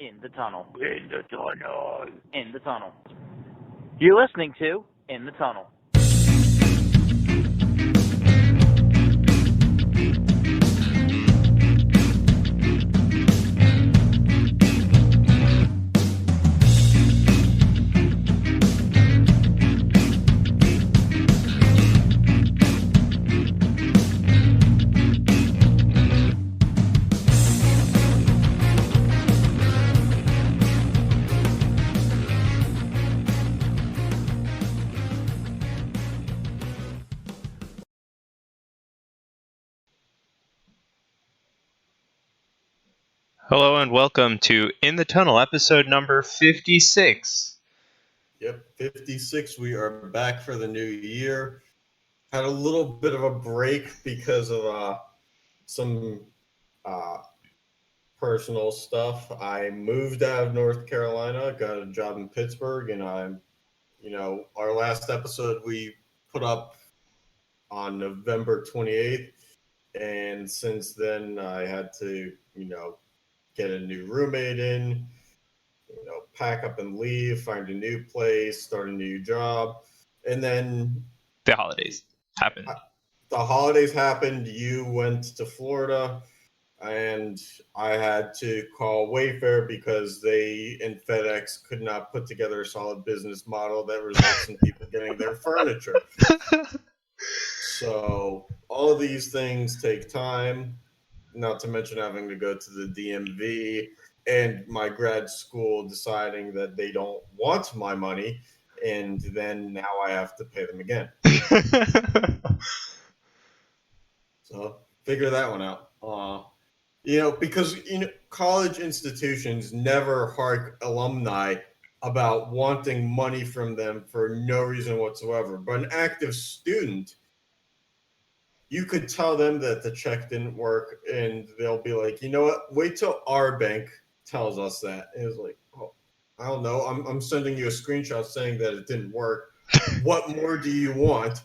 In the tunnel. In the tunnel. In the tunnel. You're listening to In the Tunnel. Hello and welcome to In the Tunnel, episode number 56. Yep, 56. We are back for the new year. Had a little bit of a break because of some personal stuff. I moved out of North Carolina, got a job in Pittsburgh, and our last episode we put up on November 28th. And since then, I had to, get a new roommate in, pack up and leave, find a new place, start a new job. And then The holidays happened. The holidays happened. You went to Florida, and I had to call Wayfair because they and FedEx could not put together a solid business model that results in people getting their furniture. So all of these things take time, not to mention having to go to the DMV and my grad school deciding that they don't want my money, and then now I have to pay them again. So figure that one out. Because college institutions never hark alumni about wanting money from them for no reason whatsoever. But an active student, you could tell them that the check didn't work, and they'll be like, you know what? Wait till our bank tells us that. And it's like, oh, I don't know. I'm sending you a screenshot saying that it didn't work. What more do you want?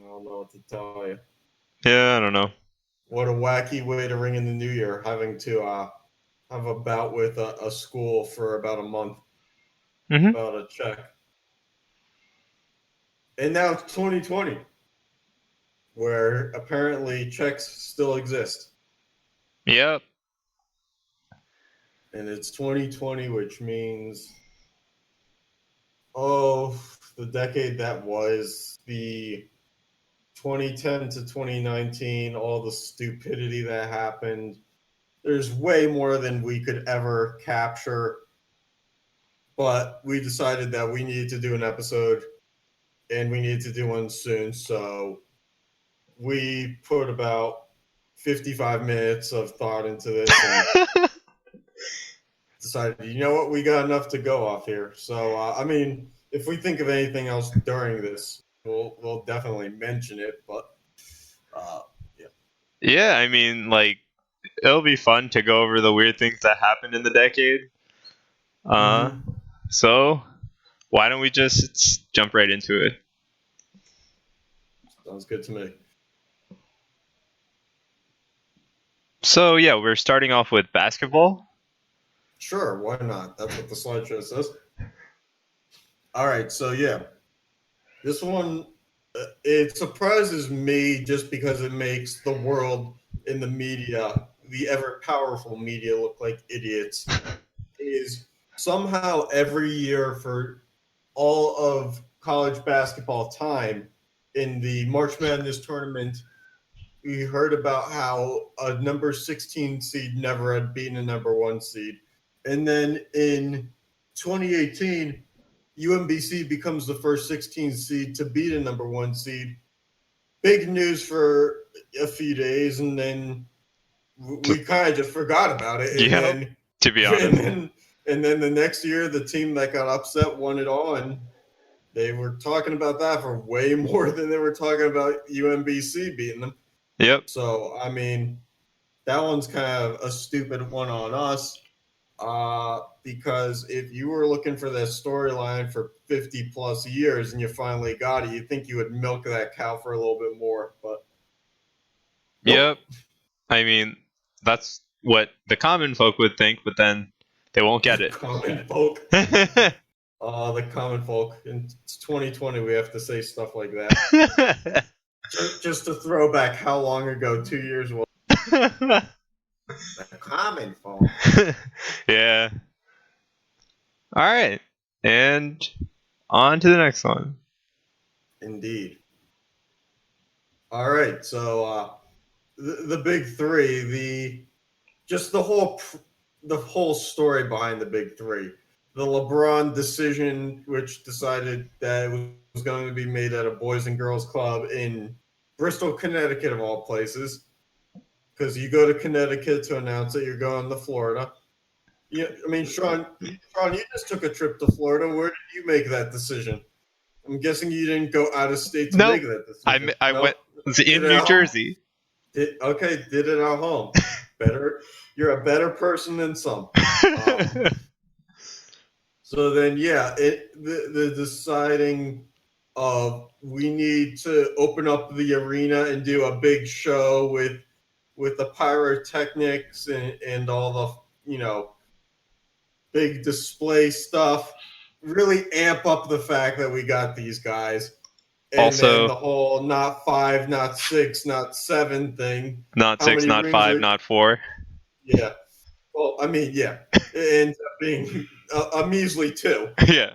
I don't know what to tell you. Yeah, I don't know. What a wacky way to ring in the new year, having to have a bout with a school for about a month about a check. And now it's 2020. Where apparently checks still exist. Yep. And it's 2020, which means, the decade that was, the 2010 to 2019, all the stupidity that happened. There's way more than we could ever capture. But we decided that we needed to do an episode, and we needed to do one soon, so we put about 55 minutes of thought into this and decided, we got enough to go off here. So, if we think of anything else during this, we'll definitely mention it. But, yeah. Yeah, it'll be fun to go over the weird things that happened in the decade. So, why don't we just jump right into it? Sounds good to me. So, yeah, we're starting off with basketball. Sure, why not? That's what the slideshow says. All right, so yeah. This one, it surprises me just because it makes the world in the media, the ever-powerful media, look like idiots. Is somehow every year for all of college basketball time in the March Madness tournament, we heard about how a number 16 seed never had beaten a number 1 seed. And then in 2018, UMBC becomes the first 16 seed to beat a number 1 seed. Big news for a few days, and then we kind of just forgot about it. And then, to be honest. And then the next year, the team that got upset won it all, and they were talking about that for way more than they were talking about UMBC beating them. Yep. So, that one's kind of a stupid one on us. Because if you were looking for that storyline for 50 plus years and you finally got it, you'd think you would milk that cow for a little bit more. But nope. Yep. That's what the common folk would think, but then they won't get it. Common folk. The common folk. In 2020, we have to say stuff like that. Just to throw back how long ago 2 years was. The common folk. Yeah. All right. And on to the next one. Indeed. All right. So the big three, the whole story behind the big three. The LeBron decision, which decided that it was going to be made at a Boys and Girls Club in Bristol, Connecticut, of all places. Because you go to Connecticut to announce that you're going to Florida. Yeah, I mean, Sean, you just took a trip to Florida. Where did you make that decision? I'm guessing you didn't go out of state to make that decision. I went in New Jersey. Did it at home. Better. You're a better person than some. So then, the deciding of we need to open up the arena and do a big show with the pyrotechnics and all the, big display stuff, really amp up the fact that we got these guys. And also, then the whole not 5, not 6, not 7 thing. Not 6, not 5, not 4. Yeah. Well, I mean, yeah. It ends up being a measly 2. Yeah.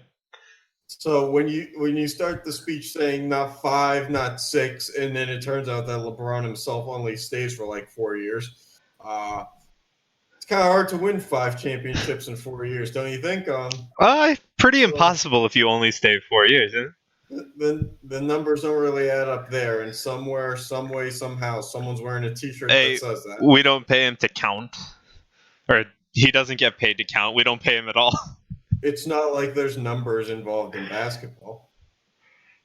So when you start the speech saying not 5, not 6, and then it turns out that LeBron himself only stays for like 4 years, it's kind of hard to win 5 championships in 4 years, don't you think? Pretty impossible if you only stay 4 years, isn't it? The numbers don't really add up there, and somewhere, some way, somehow, someone's wearing a T-shirt that says that. We don't pay him to count, or he doesn't get paid to count. We don't pay him at all. It's not like there's numbers involved in basketball.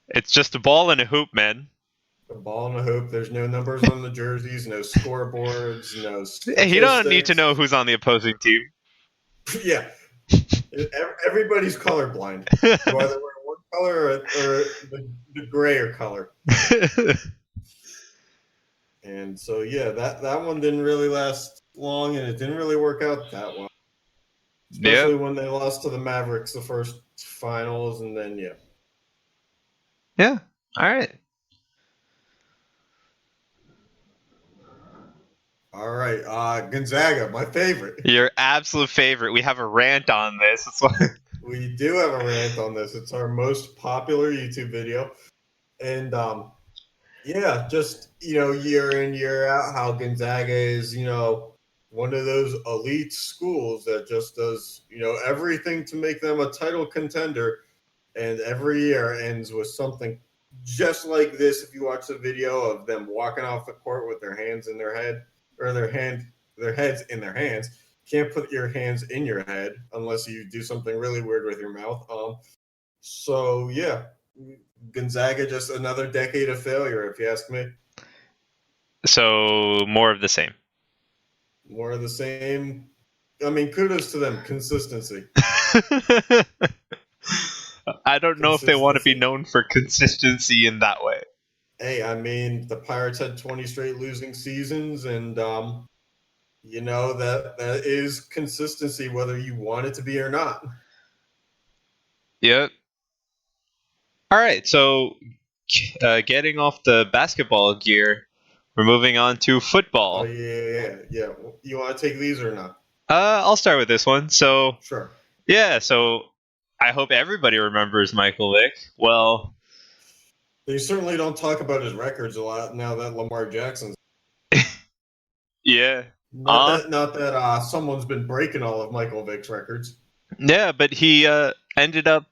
It's just a ball and a hoop, man. A ball and a hoop. There's no numbers on the jerseys, no scoreboards, no statistics. He don't need to know who's on the opposing team. Yeah. Everybody's colorblind. You either wear one color or the grayer color. And so, that one didn't really last long, and it didn't really work out that well. Especially when they lost to the Mavericks the first finals, and then, Yeah. All right. All right. Gonzaga, my favorite. Your absolute favorite. We have a rant on this. We do have a rant on this. It's our most popular YouTube video. And, just, year in, year out, how Gonzaga is, one of those elite schools that just does, everything to make them a title contender. And every year ends with something just like this. If you watch the video of them walking off the court with their hands in their head, or their heads in their hands. Can't put your hands in your head unless you do something really weird with your mouth. Gonzaga, just another decade of failure, if you ask me. So more of the same. More of the same. I mean, kudos to them. Consistency. I don't know if they want to be known for consistency in that way. Hey, I mean, the Pirates had 20 straight losing seasons, and that is consistency, whether you want it to be or not. Yep. All right, so getting off the basketball gear, we're moving on to football. Oh, yeah. You want to take these or not? I'll start with this one. So sure. Yeah, so I hope everybody remembers Michael Vick. Well, they certainly don't talk about his records a lot now that Lamar Jackson's. Yeah. Not that someone's been breaking all of Michael Vick's records. Yeah, but he ended up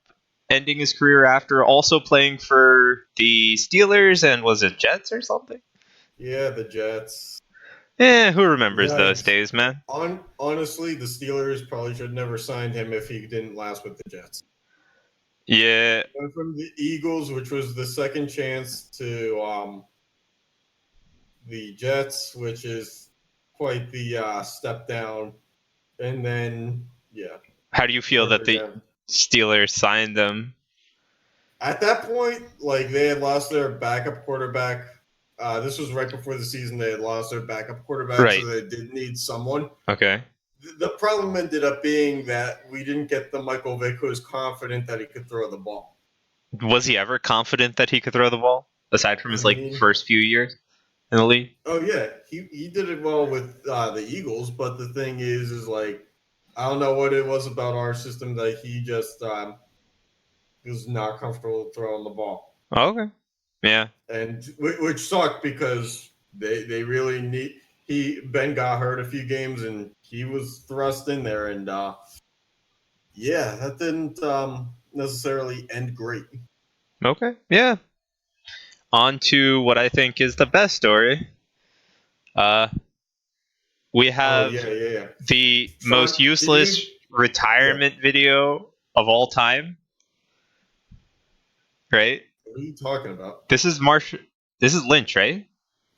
ending his career after also playing for the Steelers and was it Jets or something? Yeah, the Jets. Who remembers those days, man? Honestly, the Steelers probably should never signed him if he didn't last with the Jets. Yeah. Went from the Eagles, which was the second chance, to the Jets, which is quite the step down. And then, How do you feel that the Steelers signed them? At that point, they had lost their backup quarterback This was right before the season. They had lost their backup quarterback, Right. so they did need someone. Okay. The problem ended up being that we didn't get the Michael Vick who was confident that he could throw the ball. Was he ever confident that he could throw the ball, aside from his I mean, first few years in the league? Oh yeah, he did it well with the Eagles, but the thing is like I don't know what it was about our system that he just was not comfortable throwing the ball, Oh, okay. Yeah. and which sucked because they really need. Ben got hurt a few games and he was thrust in there, and yeah, that didn't necessarily end great. Okay. Yeah. On to what I think is the best story. We Oh have yeah. the Sean, most useless retirement video of all time. Right? What are you talking about? This is This is Lynch, right?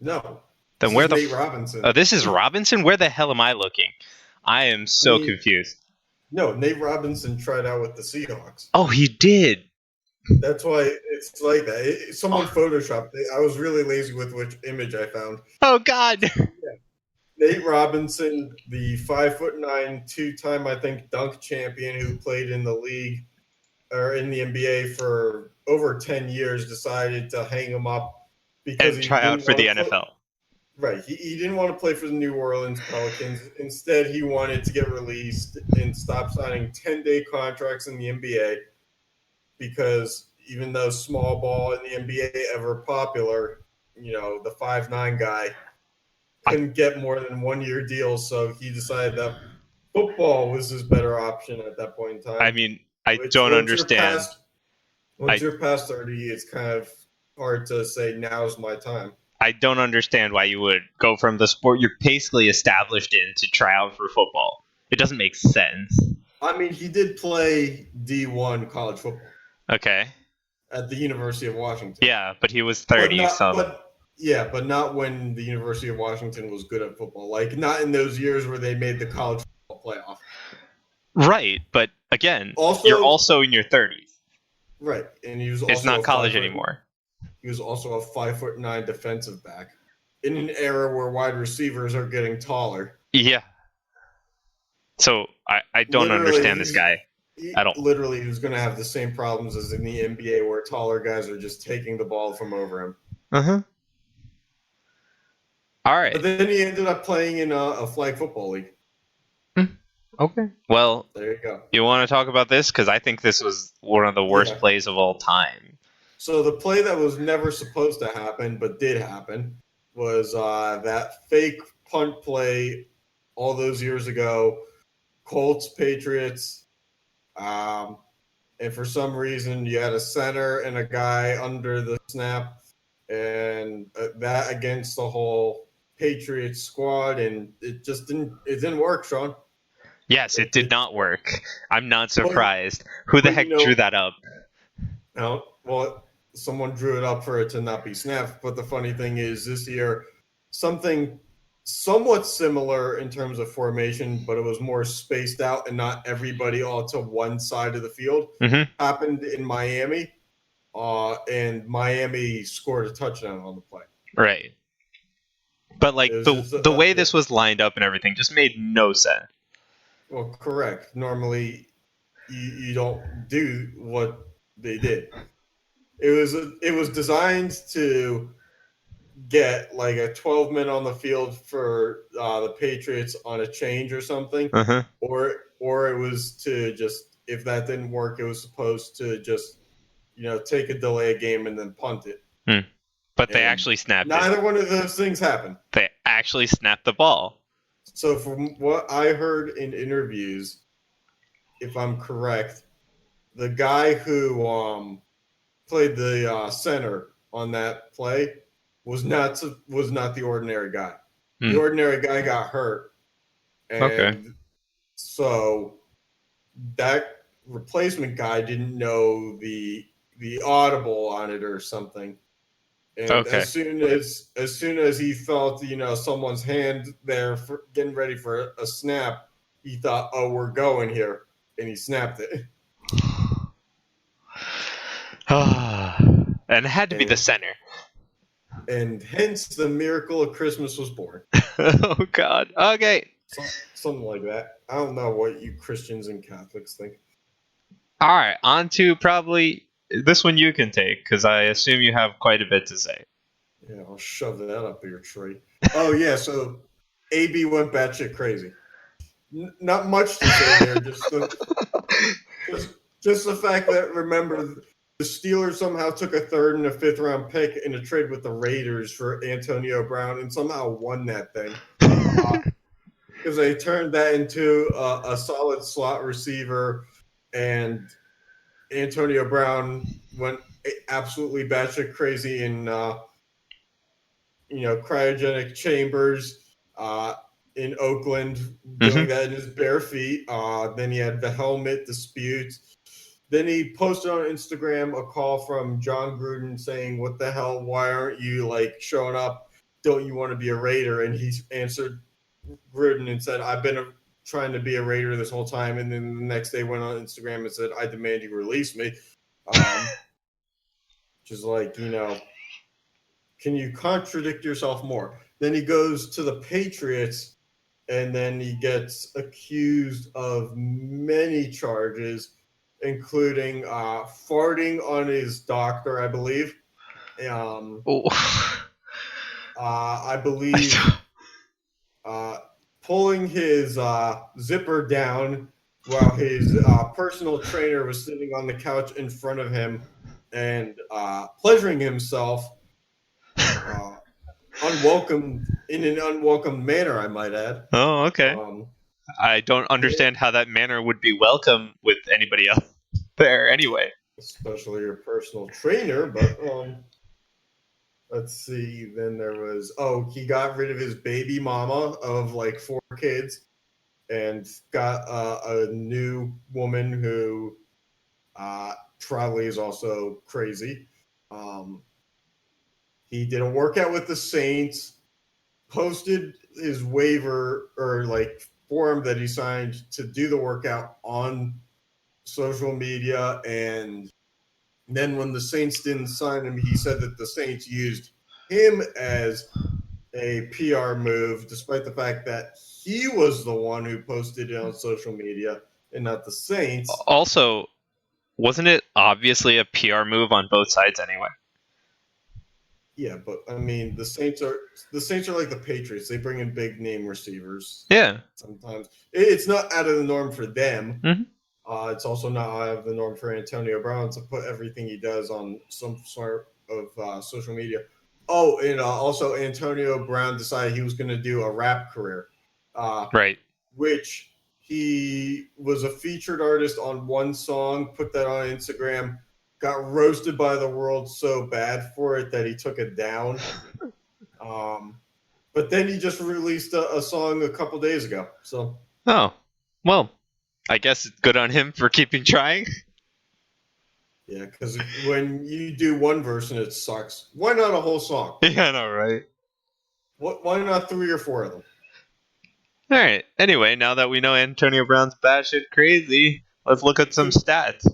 No. Then This where is the Nate Robinson? Oh, this is Robinson? Where the hell am I looking? I am so confused. No, Nate Robinson tried out with the Seahawks. Oh, he did. That's why it's like that. Someone photoshopped it. I was really lazy with which image I found. Oh God. Yeah. Nate Robinson, the 5'9", two-time I think dunk champion who played in the league or in the NBA for over 10 years, decided to hang him up because And he try out didn't for the want to NFL. Right. He didn't want to play for the New Orleans Pelicans. Instead, he wanted to get released and stop signing 10-day contracts in the NBA because even though small ball in the NBA ever popular, the 5'9" guy couldn't get more than 1-year deals, so he decided that football was his better option at that point in time. I mean, I don't understand. Once you're past 30, it's kind of hard to say now's my time. I don't understand why you would go from the sport you're basically established in to try out for football. It doesn't make sense. I mean, he did play D1 college football. Okay. At the University of Washington. Yeah, but he was 30, but not when the University of Washington was good at football. Like, not in those years where they made the college football playoff. Right, but again, you're also in your 30s. Right, and he was also it's not college anymore. He was also a 5'9" defensive back in an era where wide receivers are getting taller. Yeah. So I don't understand this guy at all. Literally, he was going to have the same problems as in the NBA where taller guys are just taking the ball from over him. Uh-huh. All right. But then he ended up playing in a flag football league. Okay. Well, there you go. You want to talk about this? Because I think this was one of the worst plays of all time. So the play that was never supposed to happen, but did happen, was that fake punt play all those years ago, Colts, Patriots, and for some reason you had a center and a guy under the snap, and that against the whole Patriots squad, and it didn't work, Sean. Yes, it did not work. I'm not surprised. Who the heck drew that up? No, well, someone drew it up for it to not be snapped. But the funny thing is, this year, something somewhat similar in terms of formation, but it was more spaced out and not everybody all to one side of the field, happened in Miami. And Miami scored a touchdown on the play. Right. But like the way this was lined up and everything just made no sense. Well, correct. Normally, you don't do what they did. It was designed to get like a 12-man on the field for the Patriots on a change or something, or it was to just, if that didn't work, it was supposed to just take a delay game and then punt it. But they actually snapped it. Neither one of those things happened. They actually snapped the ball. So from what I heard in interviews, if I'm correct, the guy who played the center on that play was not the ordinary guy. The ordinary guy got hurt, and so that replacement guy didn't know the audible on it or something. And as soon as he felt someone's hand there for getting ready for a snap, he thought, "Oh, we're going here," and he snapped it. And it had to be the center. and hence the miracle of Christmas was born. Oh God. Okay. Something like that. I don't know what you Christians and Catholics think. All right. On to probably this one you can take because I assume you have quite a bit to say. Yeah, I'll shove that up your tree. Oh yeah, so AB went batshit crazy. Not much to say there. Just the fact that, remember, the Steelers somehow took a 3rd and a 5th round pick in a trade with the Raiders for Antonio Brown and somehow won that thing. Because they turned that into a solid slot receiver, and Antonio Brown went absolutely batshit crazy in cryogenic chambers in Oakland, doing that in his bare feet. Then he had the helmet disputes. Then he posted on Instagram a call from John Gruden saying, "What the hell? Why aren't you showing up? Don't you want to be a Raider?" And he answered Gruden and said, "I've been trying to be a Raider this whole time." And then the next day went on Instagram and said, "I demand you release me." Just can you contradict yourself more? Then he goes to the Patriots, and then he gets accused of many charges, including farting on his doctor, I believe. I believe pulling his zipper down while his personal trainer was sitting on the couch in front of him and pleasuring himself in an unwelcome manner, I might add. Oh, okay. I don't understand how that manner would be welcome with anybody else there anyway. Especially your personal trainer, but let's see. Then there was he got rid of his baby mama of 4 kids and got a new woman who probably is also crazy. He did a workout with the Saints, posted his waiver or form that he signed to do the workout on social media, and then when the Saints didn't sign him, he said that the Saints used him as a PR move, despite the fact that he was the one who posted it on social media and not the Saints. Also, wasn't it obviously a PR move on both sides anyway? Yeah, but I mean, the Saints are like the Patriots. They bring in big name receivers. Yeah. Sometimes it's not out of the norm for them. Mm-hmm. It's also not out of the norm for Antonio Brown to put everything he does on some sort of social media. Oh, and also Antonio Brown decided he was going to do a rap career. Right. Which he was a featured artist on one song, put that on Instagram, got roasted by the world so bad for it that he took it down. But then he just released a song a couple days ago. So. Oh, well, I guess it's good on him for keeping trying. Yeah, because when you do one verse and it sucks, why not a whole song? Yeah, I know, right? Why not 3 or 4 of them? All right. Anyway, now that we know Antonio Brown's batshit crazy, let's look at some stats.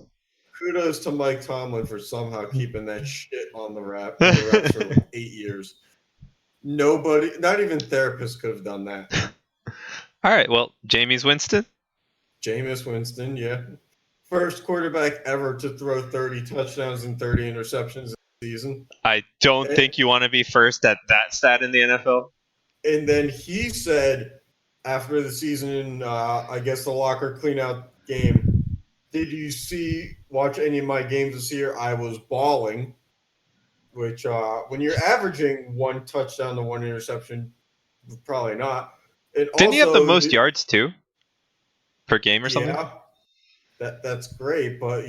Kudos to Mike Tomlin for somehow keeping that shit on the raps for 8 years. Nobody, not even therapists, could have done that. All right. Well, Jameis Winston. Jameis Winston, yeah. First quarterback ever to throw 30 touchdowns and 30 interceptions in a season. I don't think you want to be first at that stat in the NFL. And then he said after the season, I guess the locker cleanout game, "Did you watch any of my games this year? I was balling." Which, when you're averaging 1 touchdown to 1 interception, probably not. Didn't he have the most yards too per game or something? Yeah, that's great, but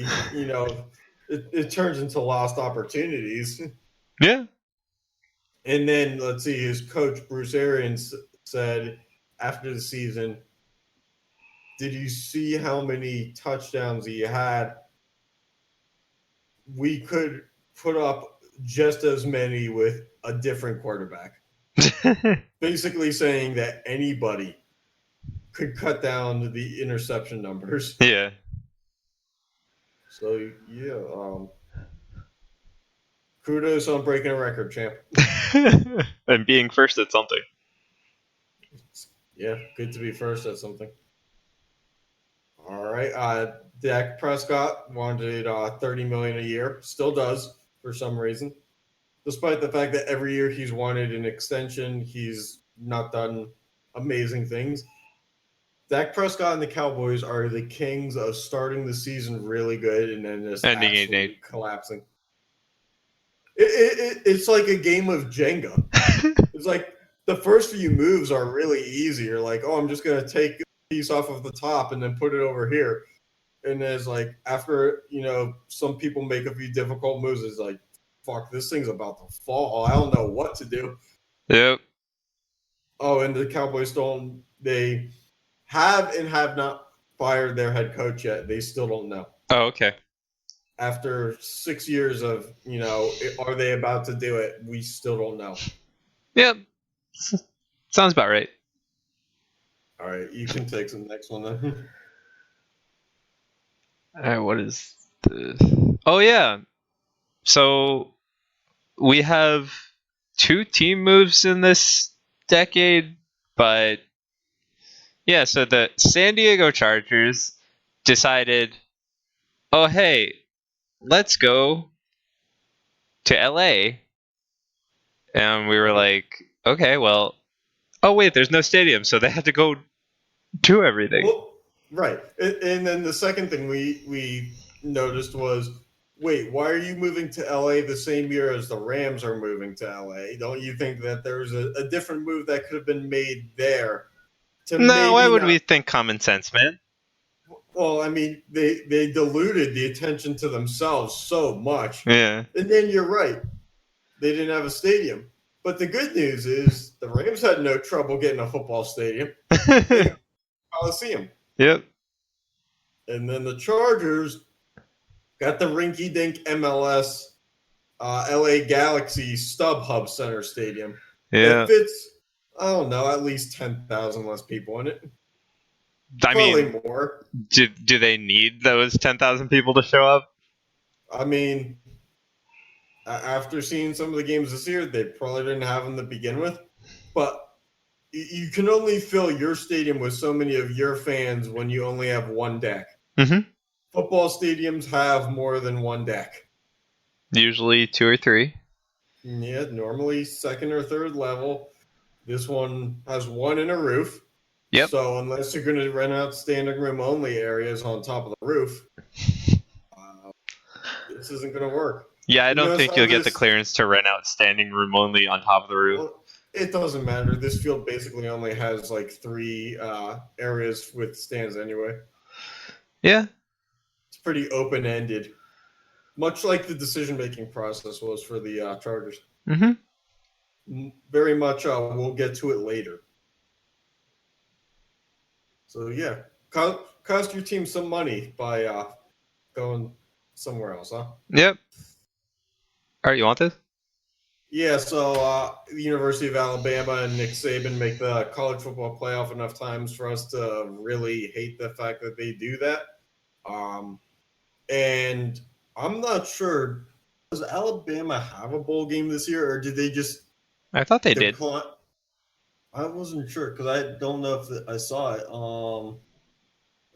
it turns into lost opportunities. Yeah. And then let's see, his coach Bruce Arians said after the season, "Did you see how many touchdowns he had? We could put up just as many with a different quarterback." Basically saying that anybody could cut down the interception numbers. Yeah. So yeah, Kudos on breaking a record, champ. And being first at something. Yeah, good to be first at something. All right. Dak Prescott wanted $30 million a year. Still does for some reason, despite the fact that every year he's wanted an extension. He's not done amazing things. Dak Prescott and the Cowboys are the kings of starting the season really good and then just Ending absolutely 8-8. collapsing. It's like a game of Jenga. It's like the first few moves are really easy. You're like, oh, I'm just going to take a piece off of the top and then put it over here. And then it's like after, some people make a few difficult moves, it's like, fuck, this thing's about to fall. I don't know what to do. Yep. Oh, and the Cowboys they have and have not fired their head coach yet. They still don't know. Oh, okay. After 6 years of, are they about to do it? We still don't know. Yep. Sounds about right. All right, you can take the next one then. All right, what is the... Oh, yeah. So we have 2 team moves in this decade, but yeah, so the San Diego Chargers decided, oh, hey, let's go to LA. And we were like, okay, well, oh, wait, there's no stadium, so they had to go do everything. Well, right. And then the second thing we noticed was, wait, why are you moving to LA the same year as the Rams are moving to LA? Don't you think that there's a different move that could have been made there? No, why would we think common sense, man? Well, I mean, they diluted the attention to themselves so much. Yeah. And then you're right. They didn't have a stadium. But the good news is the Rams had no trouble getting a football stadium. Coliseum. Yep. And then the Chargers got the rinky-dink MLS LA Galaxy StubHub Center Stadium. Yeah. It fits, I don't know, at least 10,000 less people in it. I Probably mean, more. Do they need those 10,000 people to show up? I mean, after seeing some of the games this year, they probably didn't have them to begin with. But you can only fill your stadium with so many of your fans when you only have one deck. Mm-hmm. Football stadiums have more than one deck. Usually 2 or 3. Yeah, normally second or third level. This one has one in a roof. Yep. So unless you're going to rent out standing room only areas on top of the roof, this isn't going to work. Yeah, I don't think you'll get the clearance to rent out standing room only on top of the roof. Well, it doesn't matter. This field basically only has like 3 areas with stands anyway. Yeah. It's pretty open-ended. Much like the decision-making process was for the Chargers. Mm-hmm. Very much we'll get to it later. So, yeah. Cost your team some money by going somewhere else, huh? Yep. All right, you want this? Yeah, so the University of Alabama and Nick Saban make the college football playoff enough times for us to really hate the fact that they do that. And I'm not sure, does Alabama have a bowl game this year, or did they just... I thought they did. I wasn't sure, because I don't know if I saw it.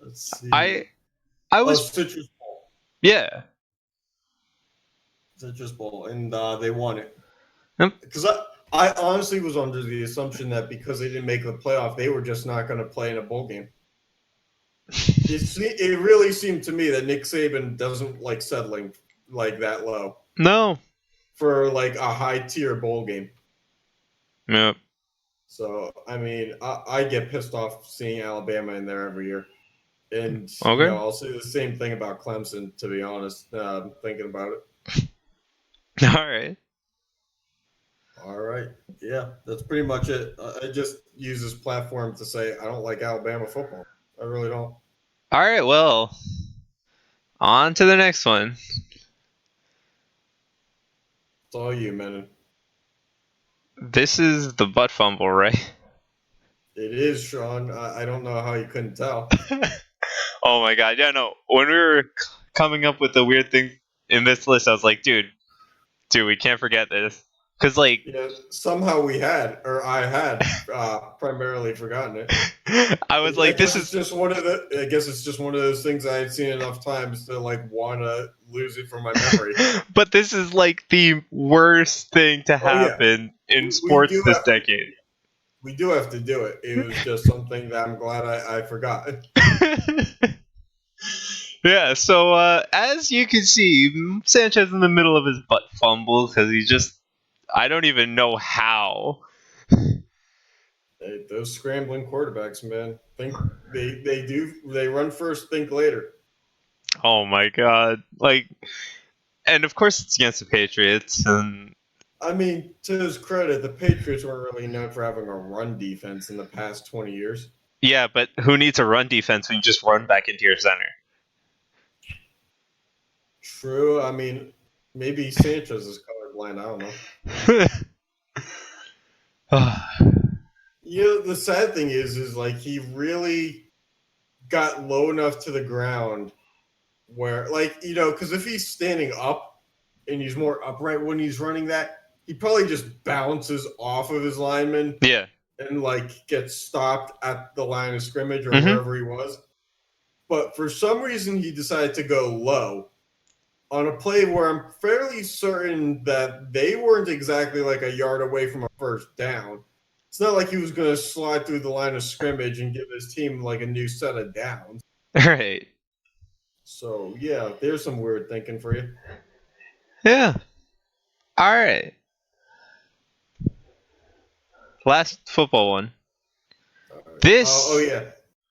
Let's see. I was... Citrus Bowl. Yeah. Citrus Bowl, and they won it. Yep. Because I honestly was under the assumption that because they didn't make the playoff, they were just not going to play in a bowl game. It really seemed to me that Nick Saban doesn't like settling like that low. No. For like a high-tier bowl game. Yep. So, I mean, I get pissed off seeing Alabama in there every year. And okay. I'll say the same thing about Clemson, to be honest, thinking about it. All right. All right. Yeah, that's pretty much it. I just use this platform to say I don't like Alabama football. I really don't. All right, well, on to the next one. It's all you, man. This is the butt fumble, right? It is, Sean. I don't know how you couldn't tell. Oh my god, yeah, no. When we were coming up with the weird thing in this list, I was like, dude, Dude, we can't forget this. Because, like, somehow I had primarily forgotten it. I was like, this is just one of the. I guess it's just one of those things I had seen enough times to like want to lose it from my memory. But this is like the worst thing to Oh, yeah. happen in sports this decade. We do have to do it. It was just something that I'm glad I forgot. Yeah, so as you can see, Sanchez in the middle of his butt fumble because he just, I don't even know how. Those scrambling quarterbacks, man. Think they run first, think later. Oh my god. Like, and of course it's against the Patriots, and I mean, to his credit, the Patriots weren't really known for having a run defense in the past 20 years. yeah, but who needs a run defense when you just run back into your center? True. I mean, maybe Sanchez is colorblind. I don't know. The sad thing is like he really got low enough to the ground where, like, because if he's standing up and he's more upright when he's running that, he probably just bounces off of his lineman. Yeah. And like gets stopped at the line of scrimmage or wherever he was. But for some reason, he decided to go low on a play where I'm fairly certain that they weren't exactly like a yard away from a first down. It's not like he was going to slide through the line of scrimmage and give his team like a new set of downs. Right. So, yeah, there's some weird thinking for you. Yeah. All right. Last football one. Right. This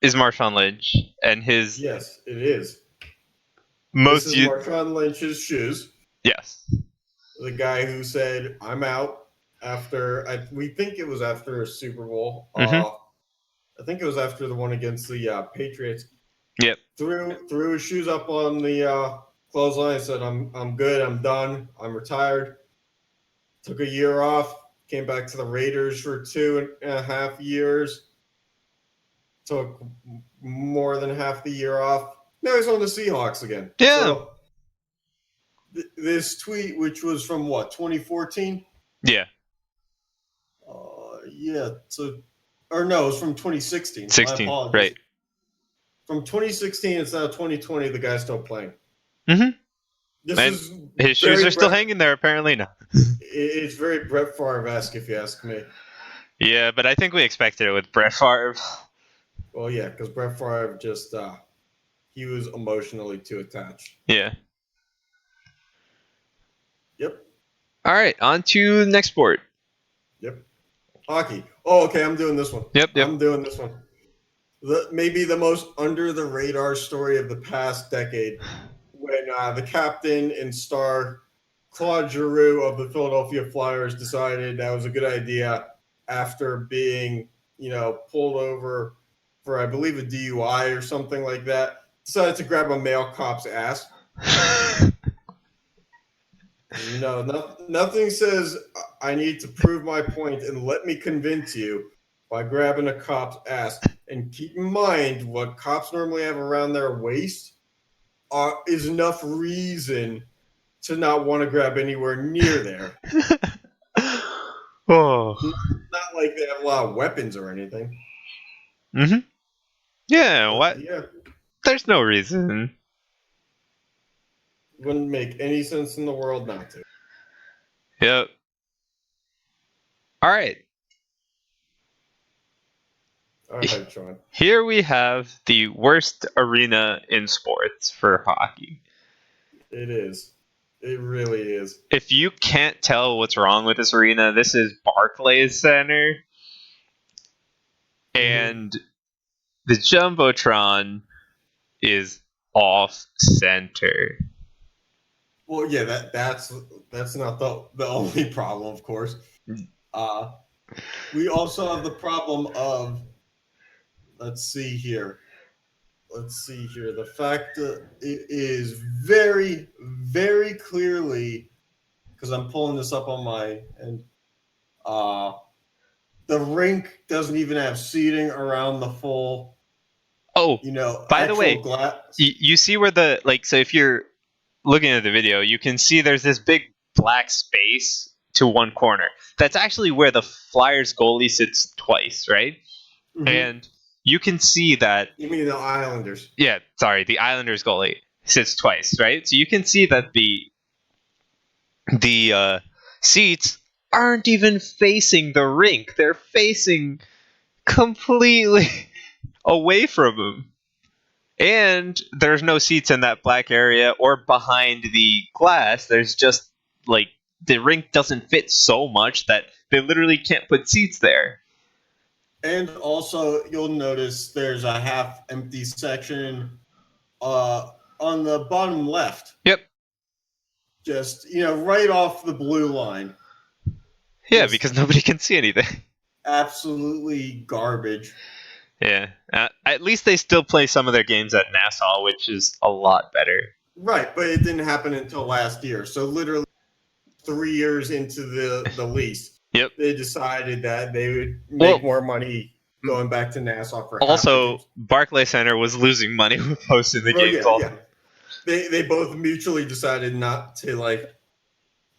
is Marshawn Lynch and his... Yes, it is. This is Marshawn Lynch's shoes. Yes. The guy who said, I'm out after... we think it was after a Super Bowl. I think it was after the one against the Patriots. Yep. Threw his shoes up on the clothesline and said, I'm good, I'm done, I'm retired. Took a year off. Came back to the Raiders for 2.5 years. Took more than half the year off. Now he's on the Seahawks again. Yeah. So, this tweet, which was from what, 2014? Yeah. Yeah. So, or no, it was from 2016. 16, right. From 2016, it's now 2020. The guy's still playing. Mm-hmm. His shoes are still hanging there, apparently. No. It's very Brett Favre-esque, if you ask me. Yeah, but I think we expected it with Brett Favre. Well, yeah, because Brett Favre just, he was emotionally too attached. Yeah. Yep. All right, on to the next sport. Yep. Hockey. Oh, okay, I'm doing this one. Yep. I'm doing this one. Maybe the most under-the-radar story of the past decade, when the captain and star Claude Giroux of the Philadelphia Flyers decided that was a good idea after being, pulled over for, I believe, a DUI or something like that. Decided to grab a male cop's ass. Nothing says I need to prove my point and let me convince you by grabbing a cop's ass. And keep in mind, what cops normally have around their waist is enough reason to not want to grab anywhere near there. Oh. Not like they have a lot of weapons or anything. Mm-hmm. Yeah, what? Yeah. There's no reason. Wouldn't make any sense in the world not to. Yep. All right. All right, Sean. Here we have the worst arena in sports for hockey. It is. It really is. If you can't tell what's wrong with this arena, this is Barclays Center. And the Jumbotron is off center. Well, yeah, that's not the only problem, of course. We also have the problem of, let's see here. The fact that it is very, very clearly, because I'm pulling this up on my end, the rink doesn't even have seating around the full. Oh, by the way, glass. You see where so if you're looking at the video, you can see there's this big black space to one corner. That's actually where the Flyers goalie sits twice, right? Mhm. And you can see that. You mean the Islanders? Yeah, sorry, the Islanders goalie sits twice, right? So you can see that the seats aren't even facing the rink; they're facing completely away from him. And there's no seats in that black area or behind the glass. There's just like the rink doesn't fit so much that they literally can't put seats there. And also, you'll notice there's a half empty section on the bottom left. Yep. Just, right off the blue line. Yeah, Just because nobody can see anything. absolutely garbage. Yeah. At least they still play some of their games at Nassau, which is a lot better. Right, but it didn't happen until last year. So literally 3 years into the lease, Yep. they decided that they would make more money going back to Nassau for also Barclays Center was losing money with hosting the games. Yeah. They both mutually decided not to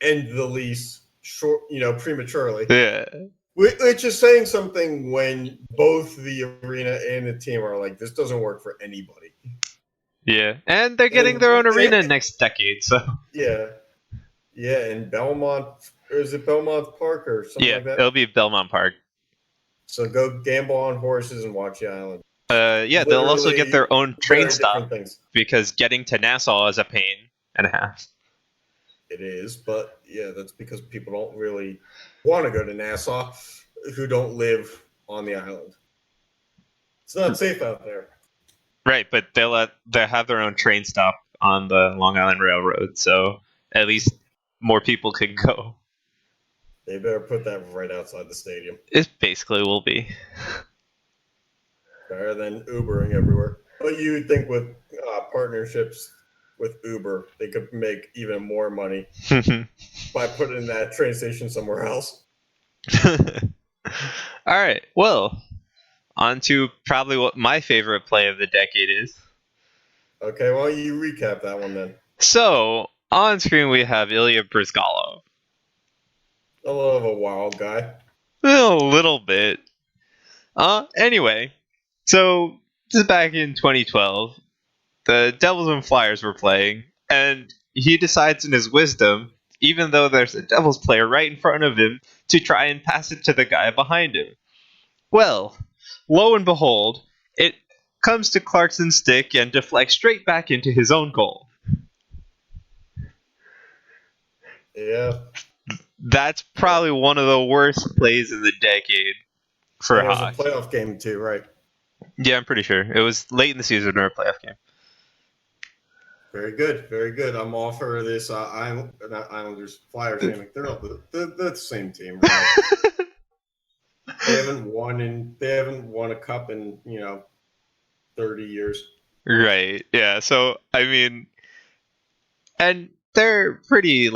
end the lease prematurely. Yeah. Which is saying something when both the arena and the team are like, this doesn't work for anybody. Yeah, and they're getting their own arena next decade, so. Yeah. Yeah, in Belmont, or is it Belmont Park or something like that? Yeah, it'll be Belmont Park. So go gamble on horses and watch the island. Yeah, they'll also get their own train stop because getting to Nassau is a pain and a half. It is, but yeah, that's because people don't really want to go to Nassau who don't live on the island. It's not safe out there. Right, but they'll have their own train stop on the Long Island Railroad, so at least more people can go. They better put that right outside the stadium. It basically will be. Better than Ubering everywhere. But you would think with partnerships with Uber, they could make even more money by putting that train station somewhere else. All right, well, on to probably what my favorite play of the decade is. Okay, well, you recap that one then. So, on screen we have Ilya Bryzgalov. A little of a wild guy. A little bit. Anyway, so this is back in 2012. The Devils and Flyers were playing, and he decides in his wisdom, even though there's a Devils player right in front of him, to try and pass it to the guy behind him. Well, lo and behold, it comes to Clarkson's stick and deflects straight back into his own goal. Yeah. That's probably one of the worst plays in the decade for hockey. It was a playoff game too, right? Yeah, I'm pretty sure. It was late in the season or a playoff game. Very good, very good. I'm all for this Islanders Flyers game. They're the same team, right? They haven't won a cup in 30 years. Right. Yeah. So I mean, and they're pretty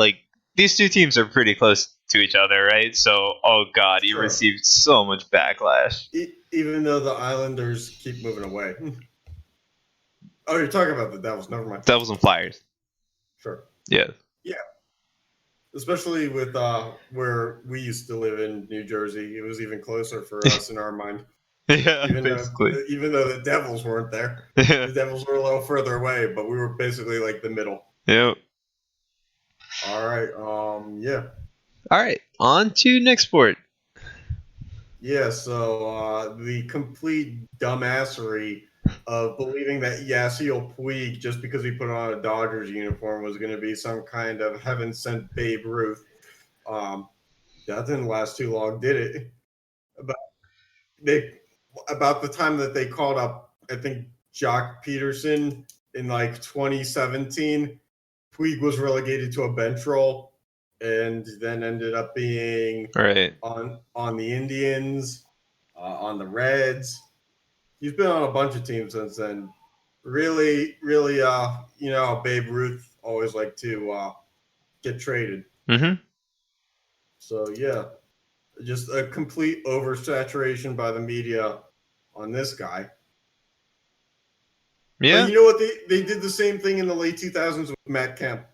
these two teams are pretty close to each other, right? So, oh god, he received so much backlash. Even though the Islanders keep moving away. Oh, you're talking about the Devils. Never mind. Devils and Flyers. Sure. Yeah. Yeah. Especially with where we used to live in New Jersey, it was even closer for us in our mind. Yeah, even though the Devils weren't there. Yeah. The Devils were a little further away, but we were basically like the middle. Yep. All right. Yeah. All right. On to next sport. Yeah. So the complete dumbassery of believing that Yasiel Puig, just because he put on a Dodgers uniform, was going to be some kind of heaven-sent Babe Ruth. That didn't last too long, did it? About the time that they called up, I think, Jock Peterson in 2017, Puig was relegated to a bench role and then ended up being on the Indians, on the Reds. He's been on a bunch of teams since then. Really, really, Babe Ruth always liked to get traded. Mm-hmm. So, yeah, just a complete oversaturation by the media on this guy. Yeah. But you know what? They did the same thing in the late 2000s with Matt Kemp.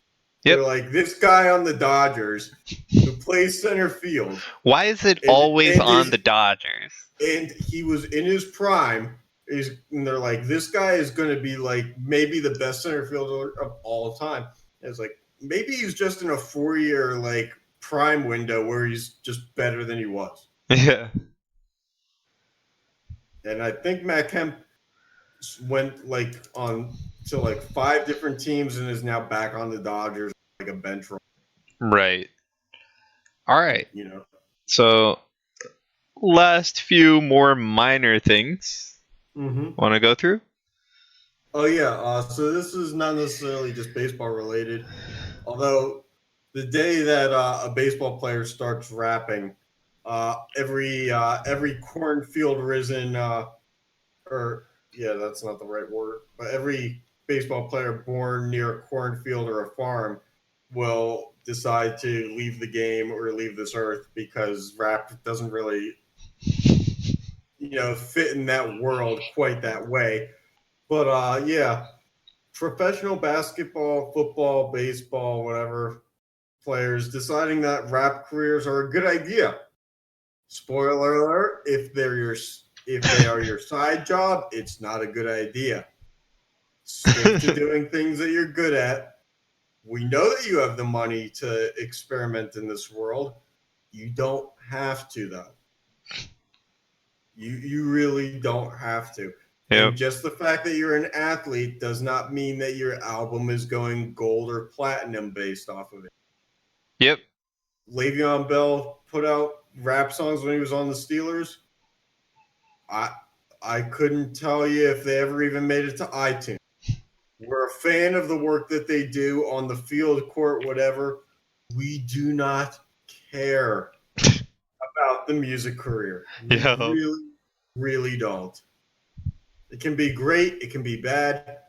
Yep. They're like, this guy on the Dodgers who plays center field. Why is it And- always and on is- the Dodgers? And he was in his prime. And they're like, this guy is going to be like maybe the best center fielder of all time. And it's like, maybe he's just in a 4-year like prime window where he's just better than he was. Yeah. And I think Matt Kemp went like on to like 5 different teams and is now back on the Dodgers like a bench role. Right. All right. You know. So, last few more minor things. Mm-hmm. Want to go through? Oh yeah. So this is not necessarily just baseball related, although the day that a baseball player starts rapping, every cornfield risen or yeah, that's not the right word, but every baseball player born near a cornfield or a farm will decide to leave the game or leave this earth because rap doesn't really, fit in that world quite that way. But yeah, professional basketball, football, baseball, whatever players deciding that rap careers are a good idea. Spoiler alert: if they are your side job, it's not a good idea. Stick to doing things that you're good at. We know that you have the money to experiment in this world. You don't have to, though. You really don't have to. Yep. And just the fact that you're an athlete does not mean that your album is going gold or platinum based off of it. Yep. Le'Veon Bell put out rap songs when he was on the Steelers. I couldn't tell you if they ever even made it to iTunes. We're a fan of the work that they do on the field, court, whatever. We do not care about the music career. We Yeah. really, really don't. It can be great. It can be bad.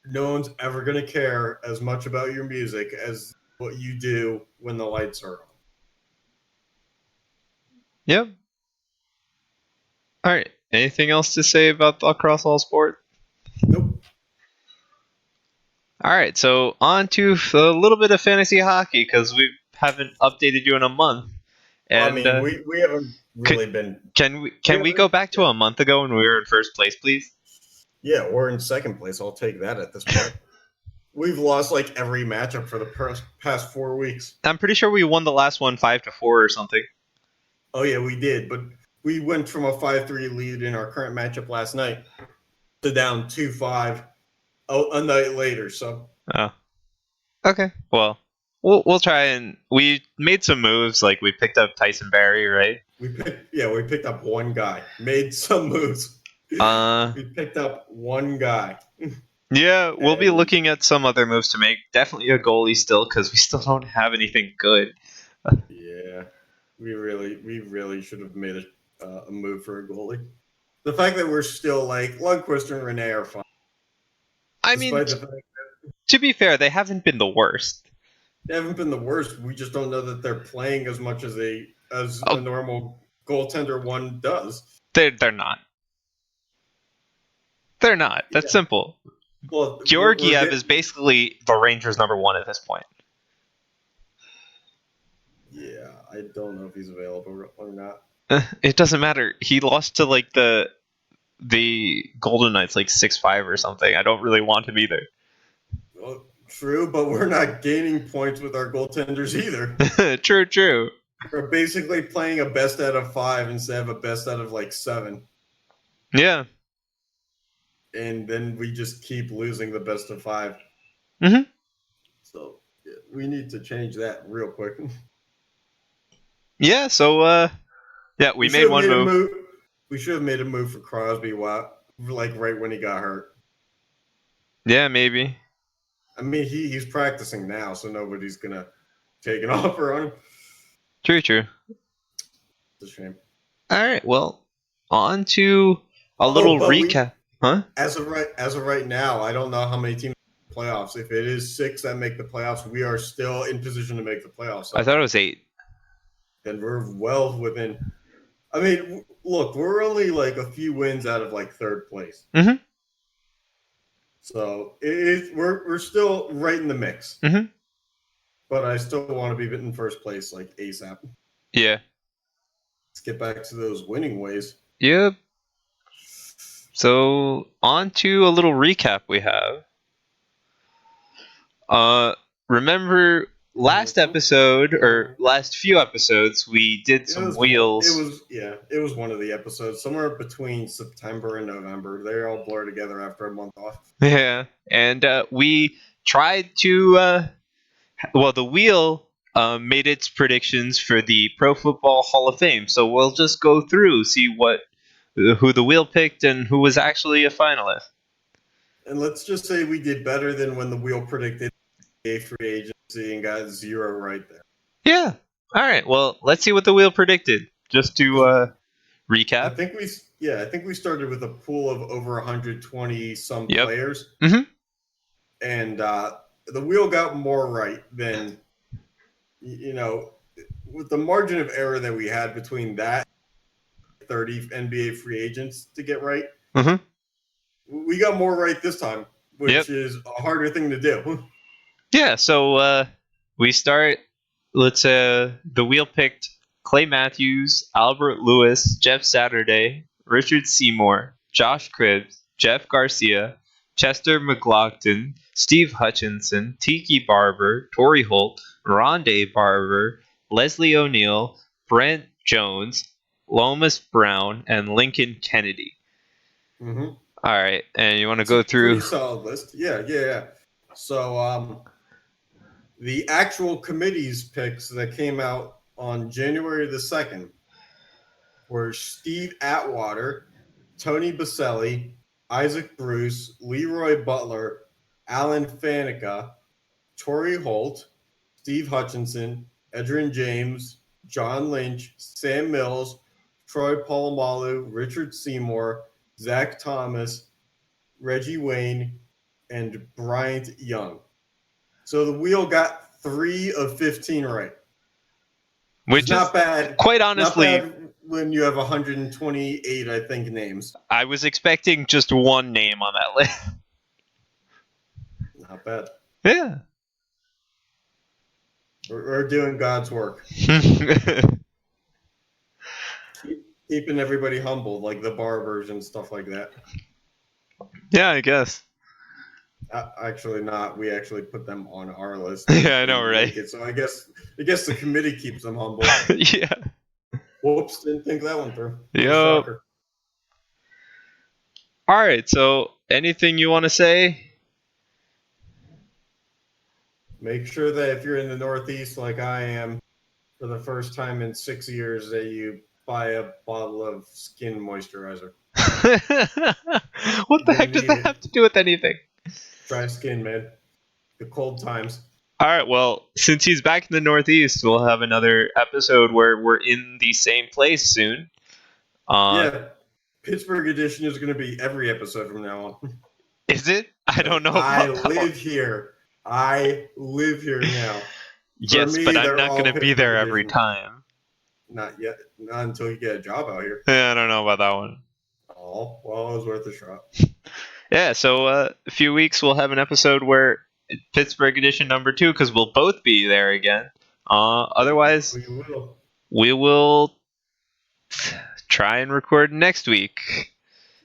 No one's ever going to care as much about your music as what you do when the lights are on. Yep. All right. Anything else to say about across all sport? Nope. All right. So on to a little bit of fantasy hockey because we haven't updated you in a month. And I mean, we haven't really been. Can we go back to a month ago when we were in first place, please? Yeah, we're in second place. I'll take that at this point. We've lost like every matchup for the past 4 weeks. I'm pretty sure we won the last one 5-4 or something. Oh yeah, we did, but we went from a 5-3 lead in our current matchup last night to down 2-5 a night later. So. Oh. Okay. Well, we'll try and we made some moves. Like we picked up Tyson Barrie, right? We picked up one guy. Made some moves. We picked up one guy. Yeah, we'll be looking at some other moves to make. Definitely a goalie still, because we still don't have anything good. Yeah, we really should have made a move for a goalie. The fact that we're still like Lundqvist and Rene are fine. I mean, to be fair, they haven't been the worst. They haven't been the worst. We just don't know that they're playing as much as a normal goaltender one does. They're not. They're not. That's simple. Well, Georgiev is basically the Rangers' number 1 at this point. Yeah, I don't know if he's available or not. It doesn't matter. He lost to like the Golden Knights like 6-5 or something. I don't really want him either. Well, true, but we're not gaining points with our goaltenders either. True. We're basically playing a best out of 5 instead of a best out of like 7. Yeah. And then we just keep losing the best of 5. Mm-hmm. So yeah, we need to change that real quick. Yeah, so we made one move. We should have made a move for Crosby like right when he got hurt. Yeah, maybe. I mean, he's practicing now, so nobody's gonna take an offer on him. True. It's a shame. All right, well, on to a little recap. Huh? As of right now, I don't know how many teams make the playoffs. If it is 6 that make the playoffs, we are still in position to make the playoffs. So I thought it was 8. then we're well within. I mean, look, we're only like a few wins out of like 3rd place. Mm-hmm. So we're still right in the mix. Mm-hmm. but I still want to be in first place like ASAP. Yeah. Let's get back to those winning ways. Yep. So on to a little recap we have. Remember last episode or last few episodes we did some wheels. It was one of the episodes somewhere between September and November. They all blur together after a month off. Yeah, and we tried to. The wheel made its predictions for the Pro Football Hall of Fame. So we'll just go through, see who the wheel picked and who was actually a finalist. And let's just say we did better than when the wheel predicted a free agency and got 0 right there. Yeah. All right. Well, let's see what the wheel predicted. Just to recap. I think we started with a pool of over 120 some players. Mm-hmm. And the wheel got more right than, with the margin of error that we had between that 30 NBA free agents to get right. Mm-hmm. We got more right this time, which is a harder thing to do. Yeah, so we start. The wheel picked Clay Matthews, Albert Lewis, Jeff Saturday, Richard Seymour, Josh Cribbs, Jeff Garcia, Chester McLaughlin, Steve Hutchinson, Tiki Barber, Torrey Holt, Rondé Barber, Leslie O'Neill, Brent Jones, Lomas Brown, and Lincoln Kennedy. Mm-hmm. All right, and you want to go through? Pretty solid list. Yeah. So the actual committee's picks that came out on January the 2nd were Steve Atwater, Tony Baselli, Isaac Bruce, Leroy Butler, Alan Faneca, Torrey Holt, Steve Hutchinson, Edrin James, John Lynch, Sam Mills, Troy Polamalu, Richard Seymour, Zach Thomas, Reggie Wayne, and Bryant Young. So the wheel got 3 of 15 right. Which is not bad. Quite honestly, not bad when you have 128, I think, names. I was expecting just one name on that list. Not bad. Yeah. We're doing God's work. Keeping everybody humble, like the barbers and stuff like that. Yeah, I guess. Actually, not. We actually put them on our list. Yeah, I know, right? So I guess the committee keeps them humble. Yeah. Whoops, didn't think that one through. Yep. All right. So, anything you want to say? Make sure that if you're in the Northeast, like I am, for the first time in 6 years, that you buy a bottle of skin moisturizer. What the heck does that have to do with anything? Dry skin, man. The cold times. All right, well, since he's back in the Northeast, we'll have another episode where we're in the same place soon. Yeah, Pittsburgh edition is going to be every episode from now on. Is it? I don't know. I live here now. Yes, me, but I'm not going to be there every time. Not yet. Not until you get a job out here. Yeah, I don't know about that one. Oh, well, it was worth a shot. Yeah, so a few weeks we'll have an episode where Pittsburgh edition number 2, because we'll both be there again. Otherwise, we will try and record next week.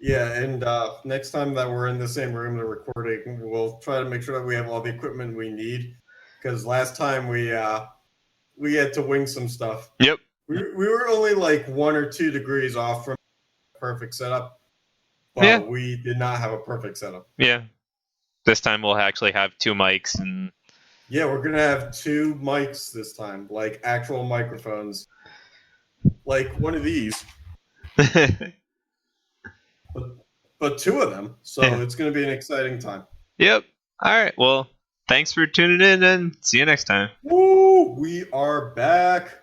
Yeah, and next time that we're in the same room and recording, we'll try to make sure that we have all the equipment we need. Because last time we had to wing some stuff. Yep. We were only like 1 or 2 degrees off from perfect setup. But we did not have a perfect setup. Yeah. This time we'll actually have 2 mics and yeah, we're gonna have 2 mics this time, like actual microphones. Like one of these. but 2 of them. So it's gonna be an exciting time. Yep. Alright, well, thanks for tuning in and see you next time. Woo! We are back.